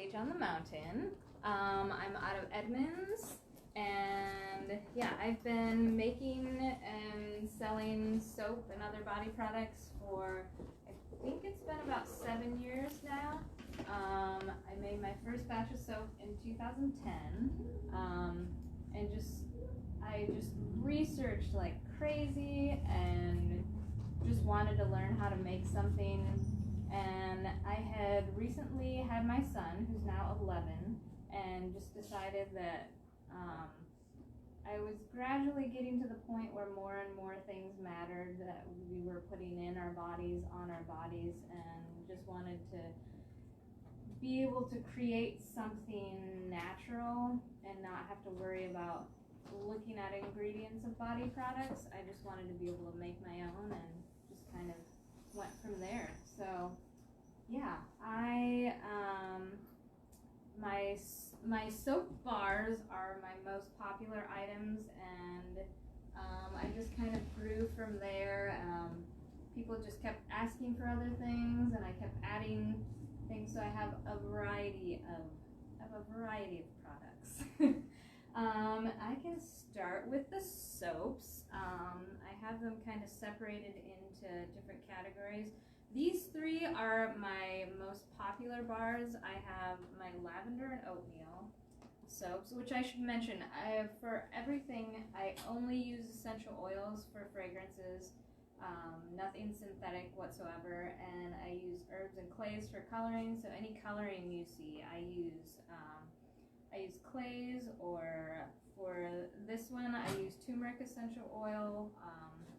Beach on the Mountain. I'm out of Edmonds, and yeah, I've been making and selling soap and other body products for, I think it's been about 7 years now. I made my first batch of soap in 2010, and I just researched like crazy and just wanted to learn how to make something. And I had recently had my son, who's now 11, and just decided that I was gradually getting to the point where more and more things mattered that we were putting in our bodies, on our bodies, and just wanted to be able to create something natural and not have to worry about looking at ingredients of body products. I just wanted to be able to make my own, and just kind of went from there. So yeah, my soap bars are my most popular items, and I just kind of grew from there. People just kept asking for other things, and I kept adding things, so I have a variety of products. I can start with the soaps. I have them kind of separated into different categories. These three are my most popular bars. I have my lavender and oatmeal soaps, which I should mention, for everything, I only use essential oils for fragrances, nothing synthetic whatsoever, and I use herbs and clays for coloring. So any coloring you see, I use clays, or for this one, I use turmeric essential oil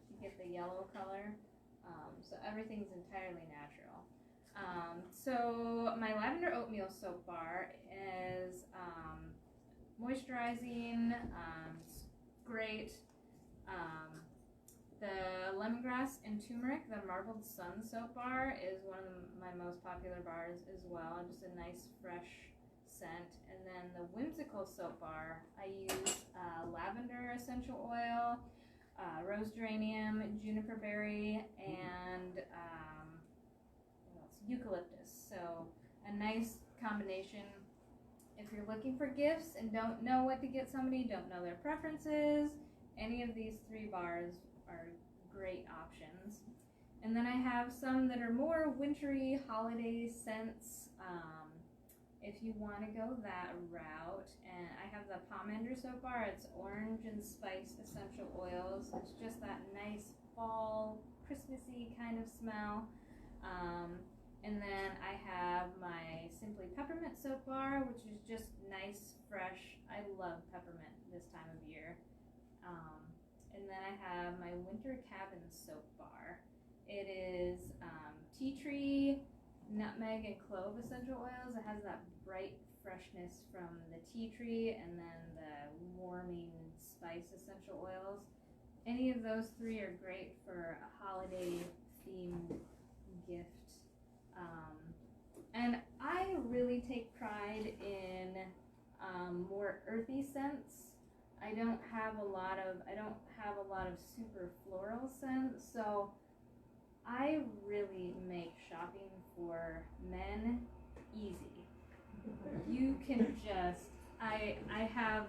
to get the yellow color. So everything's entirely natural. So my lavender oatmeal soap bar is moisturizing, it's great. The lemongrass and turmeric, the marbled sun soap bar, is one of my most popular bars as well. Just a nice fresh scent. And then the whimsical soap bar, I use lavender essential oil, rose geranium, juniper berry, and eucalyptus. So a nice combination. If you're looking for gifts and don't know what to get somebody, don't know their preferences, any of these three bars are great options. And then I have some that are more wintry holiday scents, if you want to go that route. And I have the Pomander soap bar. It's orange and spice essential oils. It's just that nice fall, Christmassy kind of smell. And then I have my Simply Peppermint soap bar, which is just nice, fresh. I love peppermint this time of year. And then I have my Winter Cabin soap bar. It is tea tree, nutmeg, and clove essential oils. It has that bright freshness from the tea tree, and then the warming spice essential oils. Any of those three are great for a holiday themed gift. And I really take pride in more earthy scents. I don't have a lot of super floral scents, so I really make shopping for men easy. You can just, I have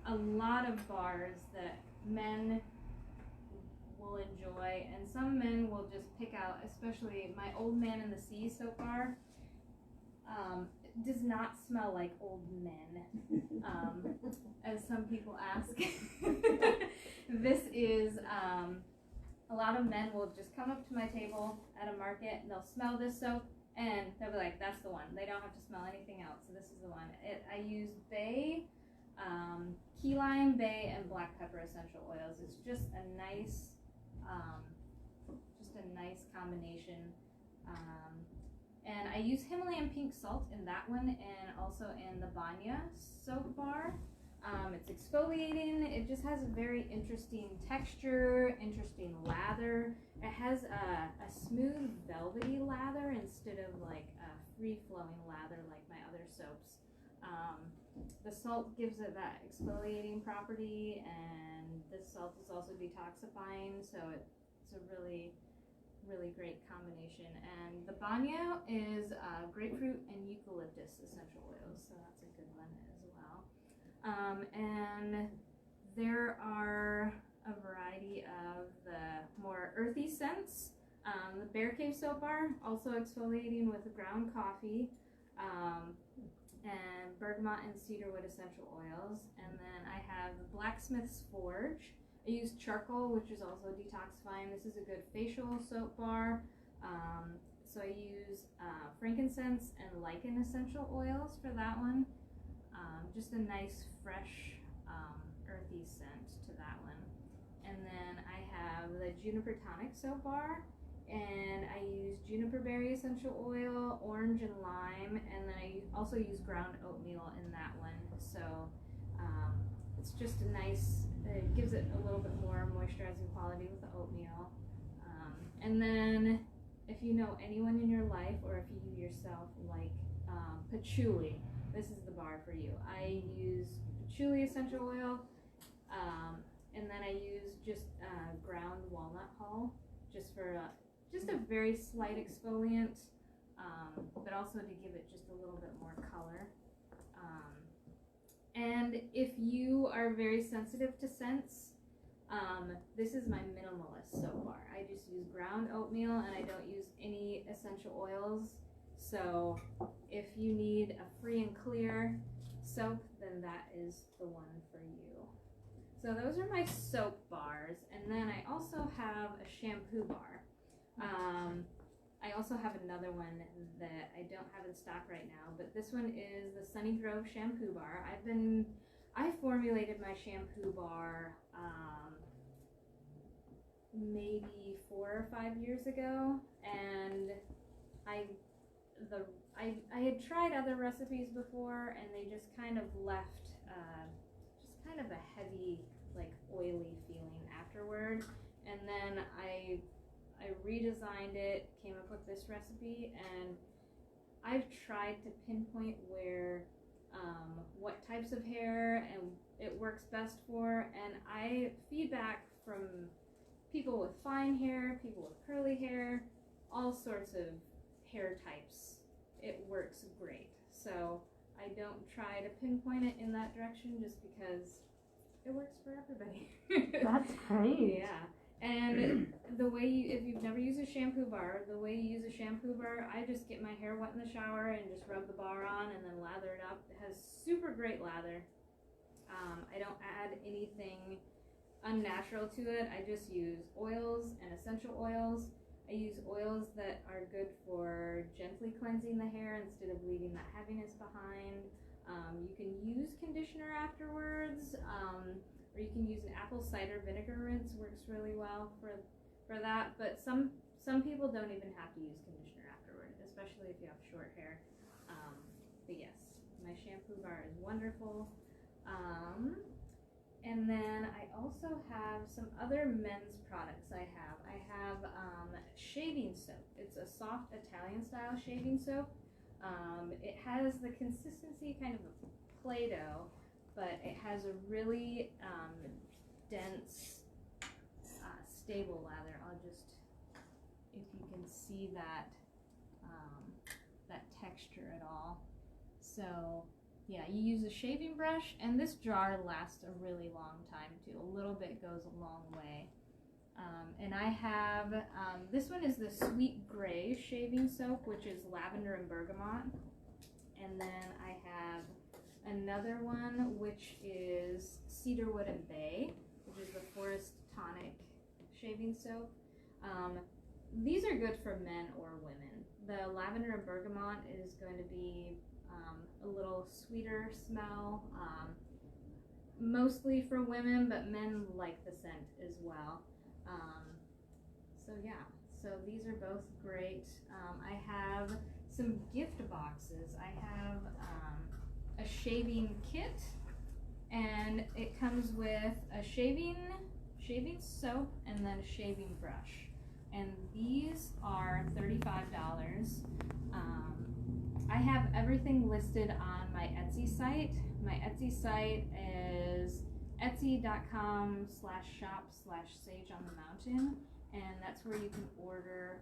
a lot of bars that men will enjoy, and some men will just pick out, especially my Old Man in the Sea soap bar. It does not smell like old men, as some people ask. This is, a lot of men will just come up to my table at a market, and they'll smell this soap, and they'll be like, that's the one. They don't have to smell anything else, so this is the one. I use bay, key lime, bay, and black pepper essential oils. It's just a nice combination. And I use Himalayan pink salt in that one, and also in the Banya soap bar. It's exfoliating. It just has a very interesting texture, interesting lather. It has a smooth velvety lather instead of like a free-flowing lather like my other soaps. The salt gives it that exfoliating property, and the salt is also detoxifying, so it's a really really great combination. And the banyo is grapefruit and eucalyptus essential oils, so that's a good one as well. And there are a variety of the more earthy scents. The Bear Cave soap bar, also exfoliating with ground coffee, and bergamot and cedarwood essential oils. And then I have Blacksmith's Forge. I use charcoal, which is also detoxifying. This is a good facial soap bar. So I use frankincense and lichen essential oils for that one. Just a nice, fresh, earthy scent to that one. And then I have the Juniper Tonic soap bar, and I use juniper berry essential oil, orange and lime, and then I also use ground oatmeal in that one. So it's just a nice, it gives it a little bit more moisturizing quality with the oatmeal. And then if you know anyone in your life, or if you yourself like patchouli, this is the bar for you. I use patchouli essential oil, and then I use just ground walnut hull, just for just a very slight exfoliant, but also to give it just a little bit more color. And if you are very sensitive to scents, this is my minimalist soap bar. I just use ground oatmeal, and I don't use any essential oils. So if you need a free and clear soap, then that is the one for you. So those are my soap bars, and then I also have a shampoo bar. I also have another one that I don't have in stock right now, but this one is the Sunny Grove shampoo bar. I formulated my shampoo bar maybe 4 or 5 years ago, and I had tried other recipes before, and they just kind of left just kind of a heavy, like oily feeling afterward. And then I redesigned it, came up with this recipe, and I've tried to pinpoint where what types of hair and it works best for, and I feedback from people with fine hair, people with curly hair, all sorts of hair types. It works great. So I don't try to pinpoint it in that direction, just because it works for everybody. That's great. Yeah. And the way if you've never used a shampoo bar, the way you use a shampoo bar, I just get my hair wet in the shower and just rub the bar on and then lather it up. It has super great lather. I don't add anything unnatural to it. I just use oils and essential oils. I use oils that are good for gently cleansing the hair instead of leaving that heaviness behind. You can use conditioner afterwards, or you can use an apple cider vinegar rinse. Works really well for that. But some people don't even have to use conditioner afterward, especially if you have short hair. But yes, my shampoo bar is wonderful. And then I also have some other men's products I have shaving soap. It's a soft Italian style shaving soap. It has the consistency kind of a Play-Doh, but it has a really dense, stable lather. I'll just, if you can see that, that texture at all. So yeah, you use a shaving brush, and this jar lasts a really long time too. A little bit goes a long way. And I have, this one is the Sweet Gray shaving soap, which is lavender and bergamot. And then I have another one, which is cedarwood and bay, which is the Forest Tonic shaving soap. These are good for men or women. The lavender and bergamot is going to be a little sweeter smell, mostly for women, but men like the scent as well. So yeah, so these are both great. I have some gift boxes. I have a shaving kit, and it comes with a shaving soap and then a shaving brush, and these are $35. I have everything listed on my Etsy site. My Etsy site is etsy.com/shop/sageonthemountain, and that's where you can order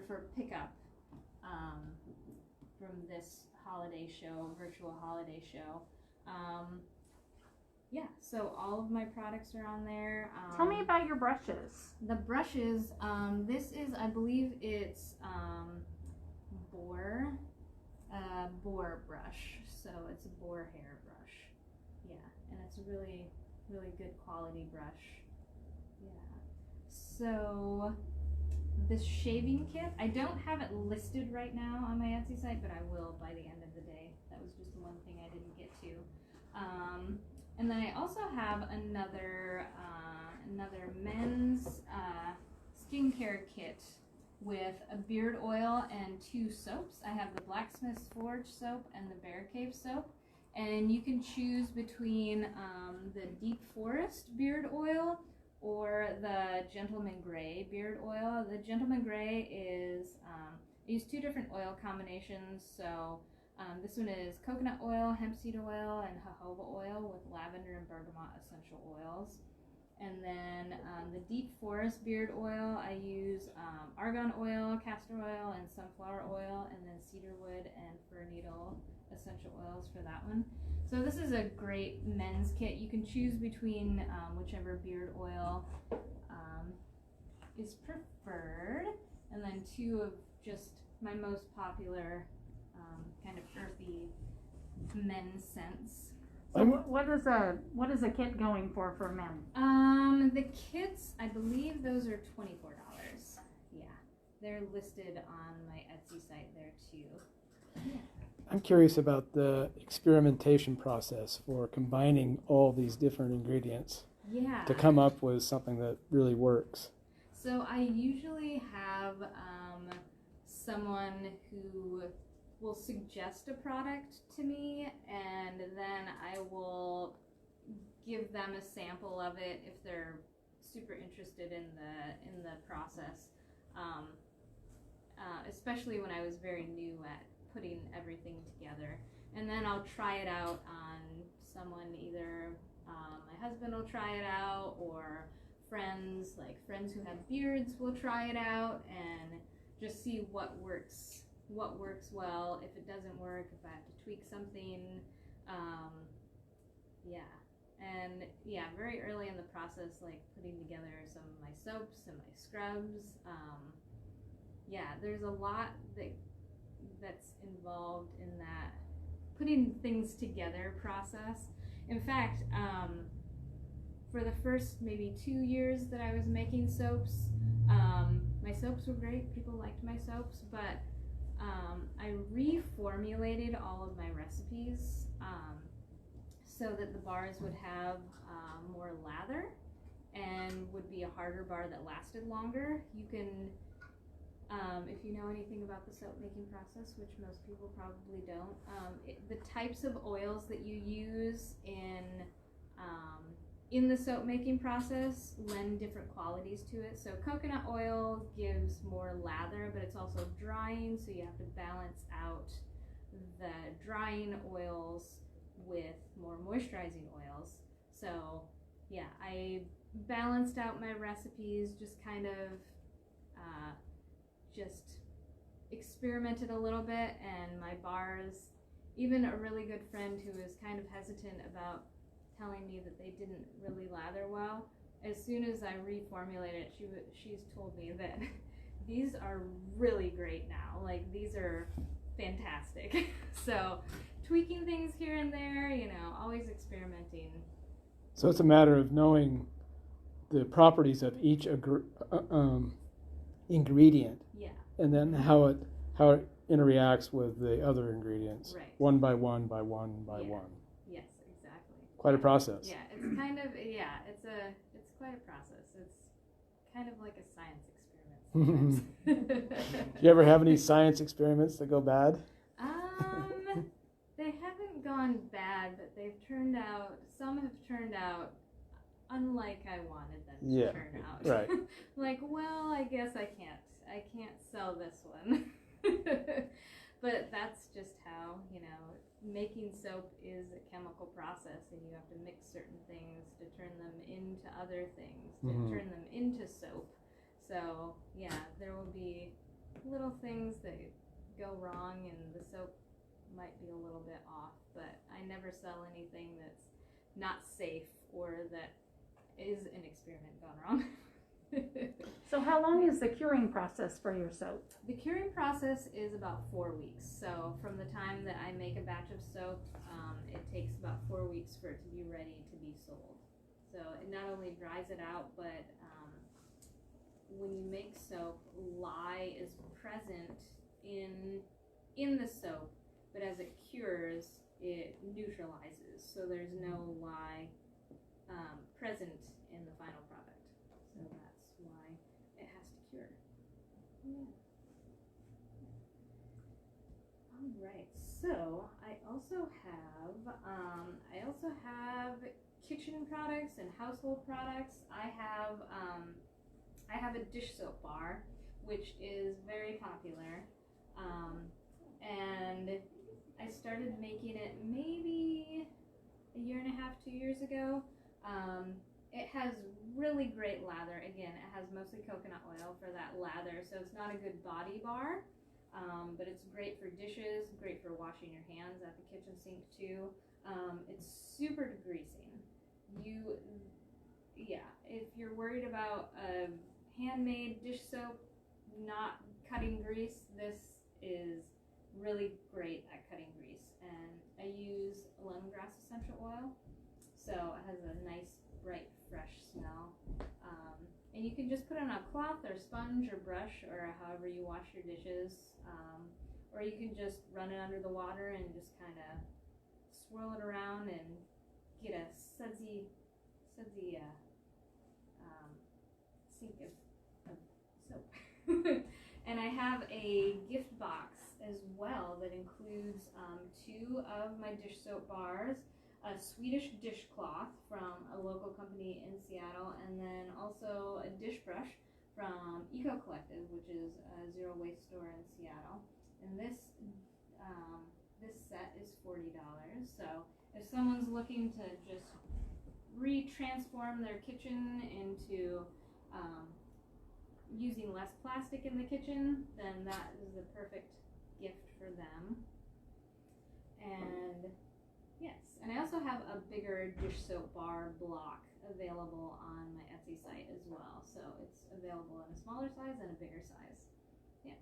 for pickup from this virtual holiday show. Yeah, so all of my products are on there. Tell me about your brushes. The brushes, this is, I believe it's boar brush. So it's a boar hair brush. Yeah, and it's a really, really good quality brush. Yeah. So this shaving kit, I don't have it listed right now on my Etsy site, but I will by the end of the day. That was just one thing I didn't get to. And then I also have another men's skincare kit with a beard oil and 2 soaps. I have the Blacksmith's Forge soap and the Bear Cave soap. And you can choose between the Deep Forest beard oil or the Gentleman Gray beard oil. The Gentleman Gray is, I use 2 different oil combinations. So this one is coconut oil, hemp seed oil, and jojoba oil with lavender and bergamot essential oils. And then the Deep Forest beard oil, I use argan oil, castor oil, and sunflower oil, and then cedarwood and fir needle essential oils for that one. So this is a great men's kit. You can choose between whichever beard oil is preferred, and then 2 of just my most popular kind of earthy men's scents. So what is a kit going for men? The kits, I believe those are $24. Yeah, they're listed on my Etsy site there too. Yeah. I'm curious about the experimentation process for combining all these different ingredients to come up with something that really works. So I usually have someone who will suggest a product to me, and then I will give them a sample of it if they're super interested in the process. Especially when I was very new at putting everything together, and then I'll try it out on someone. Either my husband will try it out, or friends who have beards will try it out and just see what works well. If it doesn't work, if I have to tweak something, very early in the process, like putting together some of my soaps and my scrubs. There's a lot that's involved in that putting things together process. In fact, for the first maybe 2 years that I was making soaps, my soaps were great. People liked my soaps, but I reformulated all of my recipes so that the bars would have more lather and would be a harder bar that lasted longer. You can, if you know anything about the soap making process, which most people probably don't, the types of oils that you use in the soap making process lend different qualities to it. So coconut oil gives more lather, but it's also drying, so you have to balance out the drying oils with more moisturizing oils. So I balanced out my recipes, just kind of just experimented a little bit, and my bars, even a really good friend who was kind of hesitant about telling me that they didn't really lather well, as soon as I reformulated it, she's told me that these are really great now. Like, these are fantastic. So tweaking things here and there, always experimenting. So it's a matter of knowing the properties of each ingredient, and then how it interacts with the other ingredients, right. One by one by one by one. Yes, exactly. Quite a process. Yeah, it's kind of it's quite a process. It's kind of like a science experiment sometimes. Do you ever have any science experiments that go bad? They haven't gone bad, but some have turned out unlike I wanted them to turn out. Right. Like, well, I guess I can't sell this one. But that's just how, making soap is a chemical process, and you have to mix certain things to turn them into other things, to turn them into soap. So, yeah, there will be little things that go wrong, and the soap might be a little bit off, but I never sell anything that's not safe or that is an experiment gone wrong. So how long is the curing process for your soap? The curing process is about 4 weeks. So from the time that I make a batch of soap, it takes about 4 weeks for it to be ready to be sold. So it not only dries it out, but when you make soap, lye is present in the soap, but as it cures, it neutralizes. So there's no lye present in the final product. So that's why it has to cure. Yeah. All right. So I also have kitchen products and household products. I have a dish soap bar, which is very popular, and I started making it maybe a year and a half, 2 years ago. It has really great lather. Again, it has mostly coconut oil for that lather, so it's not a good body bar, but it's great for dishes, great for washing your hands at the kitchen sink too. It's super degreasing. If you're worried about a handmade dish soap not cutting grease, this is really great at cutting grease. And I use lemongrass essential oil, so it has a nice, bright, fresh smell. And you can just put it on a cloth or sponge or brush or however you wash your dishes, or you can just run it under the water and just kind of swirl it around and get a sudsy sink of soap. And I have a gift box as well that includes 2 of my dish soap bars, a Swedish dishcloth from a local company in Seattle, and then also a dish brush from Eco Collective, which is a zero waste store in Seattle. And this set is $40. So if someone's looking to just re-transform their kitchen into using less plastic in the kitchen, then that is the perfect gift for them. And yes, and I also have a bigger dish soap bar block available on my Etsy site as well. So it's available in a smaller size and a bigger size. Yeah.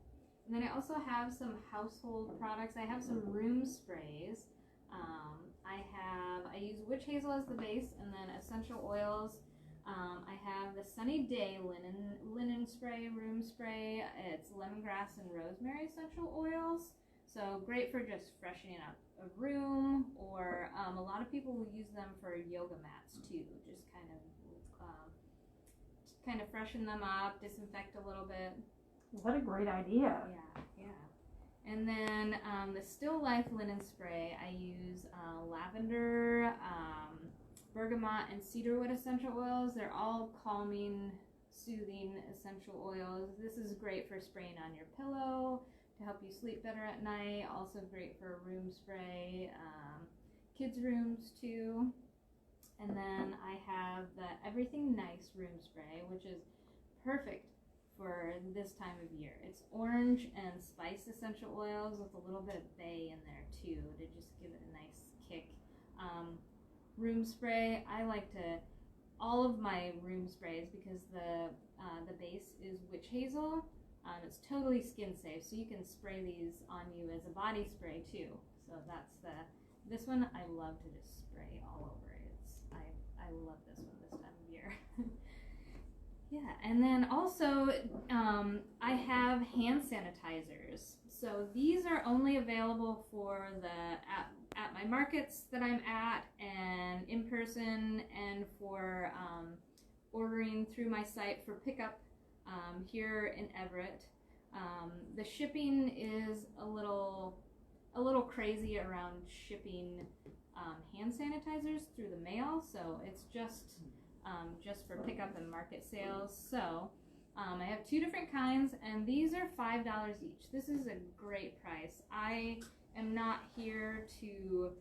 And then I also have some household products. I have some room sprays. I use witch hazel as the base, and then essential oils. I have the Sunny Day linen spray, room spray. It's lemongrass and rosemary essential oils. So great for just freshening up a room, or a lot of people will use them for yoga mats too. Just kind of freshen them up, disinfect a little bit. What a great idea. Yeah. And then the Still Life linen spray, I use lavender, bergamot, and cedarwood essential oils. They're all calming, soothing essential oils. This is great for spraying on your pillow to help you sleep better at night. Also great for room spray, kids' rooms too. And then I have the Everything Nice room spray, which is perfect for this time of year. It's orange and spice essential oils with a little bit of bay in there too to just give it a nice kick. Room spray, I like to, all of my room sprays, because the base is witch hazel. It's totally skin safe, so you can spray these on you as a body spray too. So that's this one I love to just spray all over. I love this one this time of year. Yeah, and then also I have hand sanitizers. So these are only available for at my markets that I'm at and in person, and for ordering through my site for pickup here in Everett. The shipping is a little crazy around shipping hand sanitizers through the mail, so it's just for pickup and market sales. So I have 2 different kinds, and these are $5 each. This is a great price. I am not here to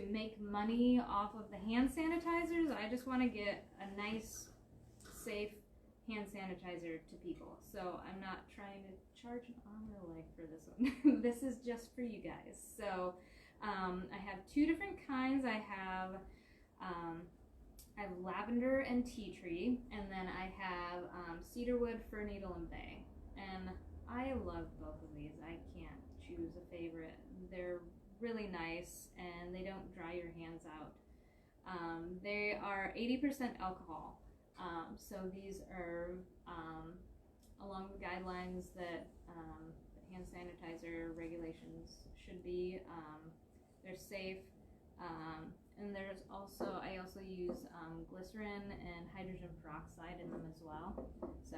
make money off of the hand sanitizers. I just want to get a nice, safe hand sanitizer to people. So I'm not trying to charge an arm and a leg for this one. This is just for you guys. So I have 2 different kinds. I have lavender and tea tree, and then I have cedarwood, fir needle, and bay. And I love both of these. I can't choose a favorite. They're really nice, and they don't dry your hands out. They are 80% alcohol. So these are along the guidelines that hand sanitizer regulations should be. They're safe. And there's also, I also use glycerin and hydrogen peroxide in them as well. So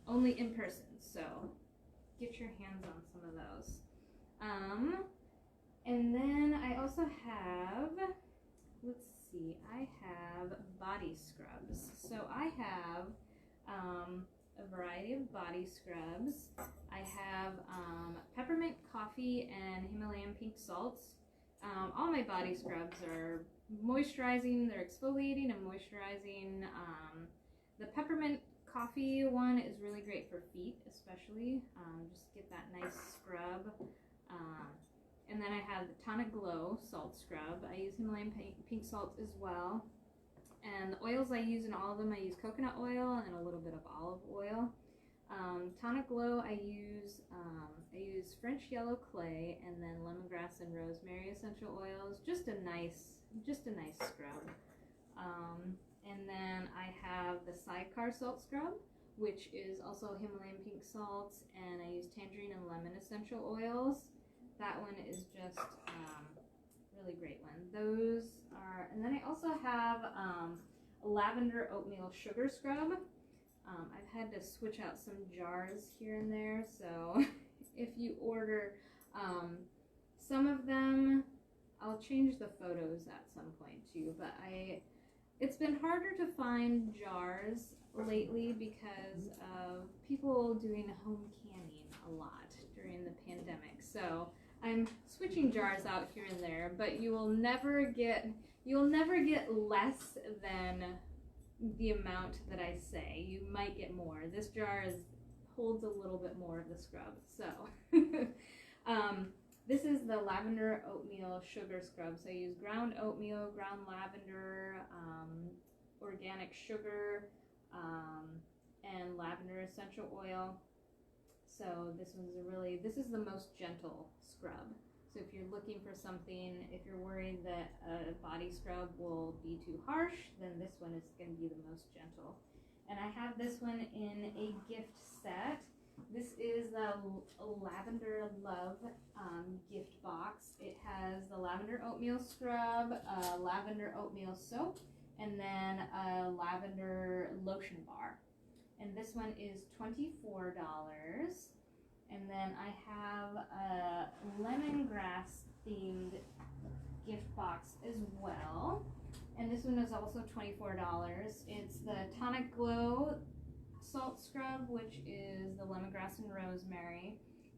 only in person. So get your hands on some of those. And then I also have, let's see, I have body scrubs. So I have a variety of body scrubs. I have peppermint coffee and Himalayan pink salts. All my body scrubs are moisturizing, they're exfoliating and moisturizing. The peppermint coffee one is really great for feet, especially. Just get that nice scrub. And then I have the Tonic Glow Salt Scrub. I use Himalayan pink salt as well. And the oils I use in all of them, I use coconut oil and a little bit of olive oil. Tonic Glow, I use French yellow clay and then lemongrass and rosemary essential oils. Just a nice scrub. And then I have the Sidecar Salt Scrub, which is also Himalayan pink salts, and I use tangerine and lemon essential oils. That one is just a really great one. Those are, and then I also have a lavender oatmeal sugar scrub. I've had to switch out some jars here and there, so if you order some of them, I'll change the photos at some point too, but it's been harder to find jars lately because of people doing home canning a lot during the pandemic. So I'm switching jars out here and there, but you'll never get less than the amount that I say. You might get more. This jar holds a little bit more of the scrub. So this is the lavender oatmeal sugar scrub. So I use ground oatmeal, ground lavender, organic sugar, and lavender essential oil. So this is the most gentle scrub. So if you're looking for something, if you're worried that a body scrub will be too harsh, then this one is going to be the most gentle. And I have this one in a gift set. This is the Lavender Love gift box. It has the lavender oatmeal scrub, lavender oatmeal soap, and then a lavender lotion bar. And this one is $24. And then I have a lemongrass themed gift box as well. And this one is also $24. It's the Tonic Glow Salt Scrub, which is the lemongrass and rosemary.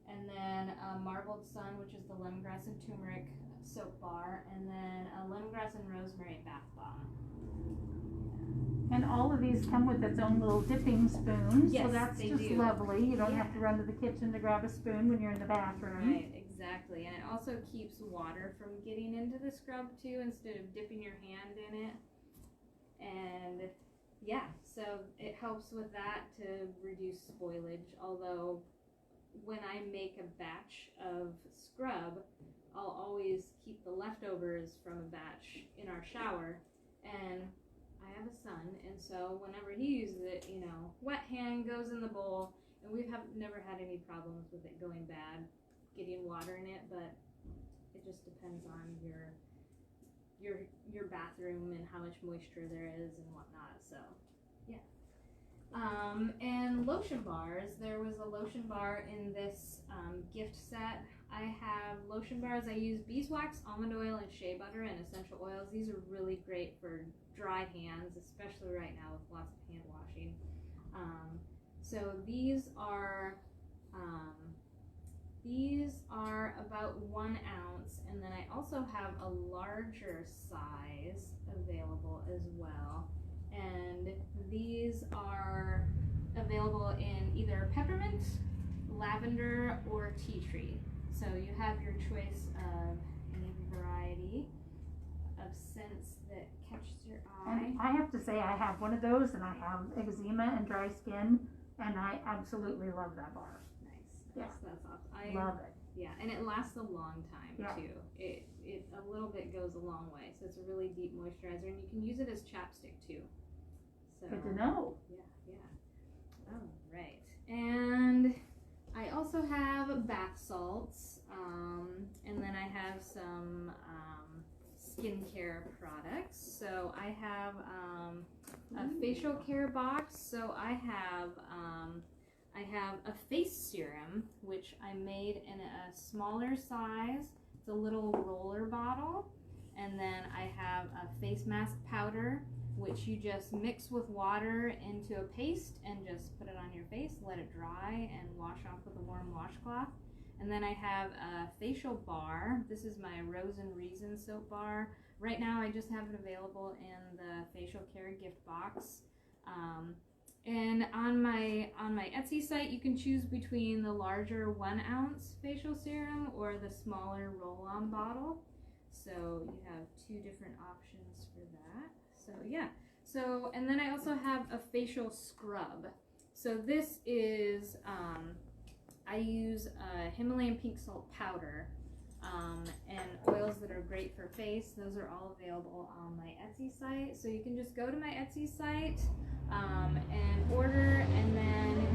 And then a Marbled Sun, which is the lemongrass and turmeric soap bar. And then a lemongrass and rosemary bath bomb. And all of these come with its own little dipping spoon, Yes, so that's they just do. lovely. You don't have to run to the kitchen to grab a spoon when you're in the bathroom. Right, exactly. And it also keeps water from getting into the scrub too, instead of dipping your hand in it. And yeah, so it helps with that to reduce spoilage. Although when I make a batch of scrub, I'll always keep the leftovers from a batch in our shower. And I have a son, and so whenever he uses it, wet hand goes in the bowl, and we've never had any problems with it going bad, getting water in it, but it just depends on your bathroom and how much moisture there is and whatnot. So yeah. And lotion bars. There was a lotion bar in this gift set. I have lotion bars. I use beeswax, almond oil, and shea butter and essential oils. These are really great for dry hands, especially right now with lots of hand washing. So these are about 1 ounce, and then I also have a larger size available as well. And these are available in either peppermint, lavender, or tea tree. So you have your choice of any variety of scents that catches your eye. And I have to say, I have one of those, and I have eczema and dry skin, and I absolutely love that bar. Nice. Yeah. That's awesome. Love it. Yeah, and it lasts a long time too. It a little bit goes a long way, so it's a really deep moisturizer, and you can use it as chapstick too. So, good to know. Yeah. All right, and I also have bath salts, and then I have some skincare products. So I have a facial care box. So I have a face serum, which I made in a smaller size. It's a little roller bottle. And then I have a face mask powder, which you just mix with water into a paste and just put it on your face, let it dry, and wash off with a warm washcloth. And then I have a facial bar. This is my Rose and Reason soap bar. Right now I just have it available in the facial care gift box. And on my Etsy site, you can choose between the larger 1 ounce facial serum or the smaller roll-on bottle. So you have 2 different options for that. So yeah. So, and then I also have a facial scrub. So this is, I use Himalayan pink salt powder and oils that are great for face. Those are all available on my Etsy site. So you can just go to my Etsy site and order, and then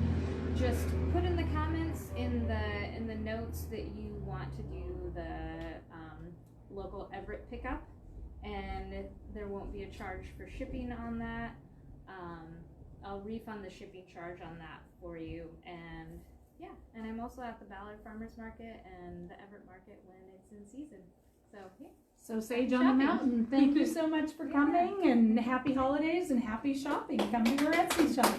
just put in the comments in the notes that you want to do the local Everett pickup, and there won't be a charge for shipping on that. I'll refund the shipping charge on that for you. And yeah, and I'm also at the Ballard Farmers Market and the Everett Market when it's in season. So yeah. So Sage on the Mountain, thank you so much for coming, and happy holidays and happy shopping. Come to your Etsy shop.